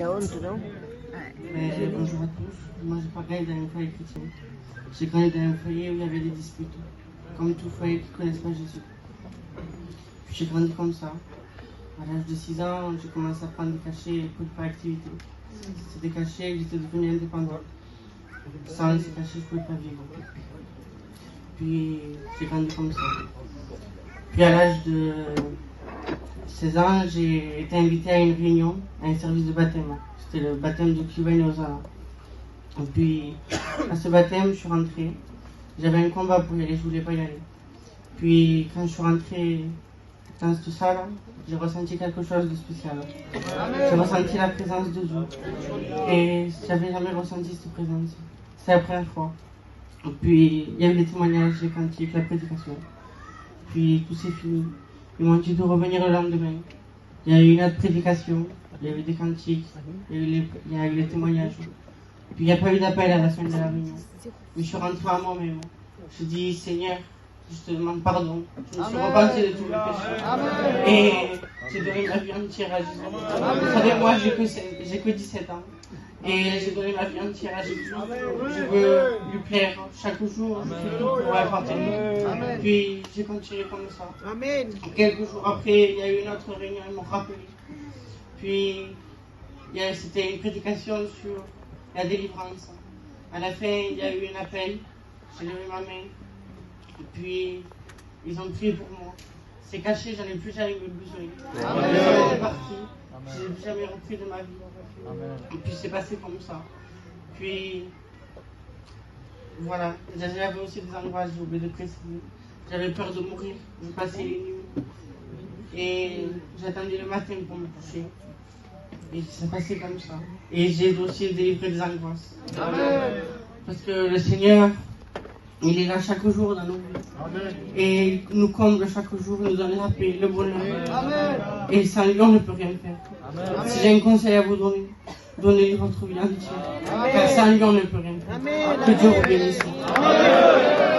la honte, non? Bonjour à tous. Moi, j'ai pas grandi dans un foyer chrétien. J'ai grandi dans un foyer où il y avait des disputes, comme tout foyer qui ne connaissent pas Jésus. Puis j'ai grandi comme ça. À l'âge de 6 ans, j'ai commencé à prendre des cachets pour pas activité. C'était des cachets que j'étais devenue indépendante. Sans ces cachets, je ne pouvais pas vivre. Puis j'ai grandi comme ça. Puis à l'âge de 16 ans, j'ai été invitée à une réunion, à un service de baptême. C'était le baptême de Cuba et Ozala. Et puis, à ce baptême, je suis rentrée. J'avais un combat pour y aller, je ne voulais pas y aller. Puis, quand je suis rentrée dans cette salle, j'ai ressenti quelque chose de spécial. J'ai ressenti la présence de Dieu. Et je n'avais jamais ressenti cette présence. C'était la première fois. Et puis, il y a eu des témoignages, les cantiques, la prédication. Puis, tout s'est fini. Ils m'ont dit de revenir le lendemain. Il y a eu une autre prédication, il y avait des cantiques, il y a eu les témoignages. Puis il n'y a pas eu d'appel à la fin de la réunion. Mais je suis rentrée à moi-même. Je dis, Seigneur, je te demande pardon. Je me suis repenti de tous mes péchés. Et j'ai donné ma vie entière à Jésus. Vous savez, moi, j'ai que 17 ans. Et j'ai donné ma vie entière à Jésus. Je veux lui plaire chaque jour. Je fais tout pour appartenir. Puis j'ai continué comme ça. Amen. Quelques jours après, il y a eu une autre réunion, ils m'ont rappelé. Puis c'était une prédication sur la délivrance. À la fin, il y a eu un appel. J'ai levé ma main. Et puis, ils ont prié pour moi. C'est caché, j'en ai plus jamais eu besoin. C'est parti. Je n'ai jamais repris de ma vie. Et puis c'est passé comme ça. Puis voilà, j'avais aussi des angoisses, j'ai oublié de préciser. J'avais peur de mourir, je passais les nuits. Et j'attendais le matin pour me coucher. Et ça passait comme ça. Et j'ai aussi délivré des angoisses. Amen. Parce que le Seigneur, il est là chaque jour dans nos vies. Amen. Et il nous comble chaque jour, il nous donne la paix, le bonheur. Amen. Et sans lui, on ne peut rien faire. Amen. Si j'ai un conseil à vous donner, donnez-lui votre vie entière. Car sans lui, on ne peut rien faire. Amen. Que Dieu vous bénisse. Amen.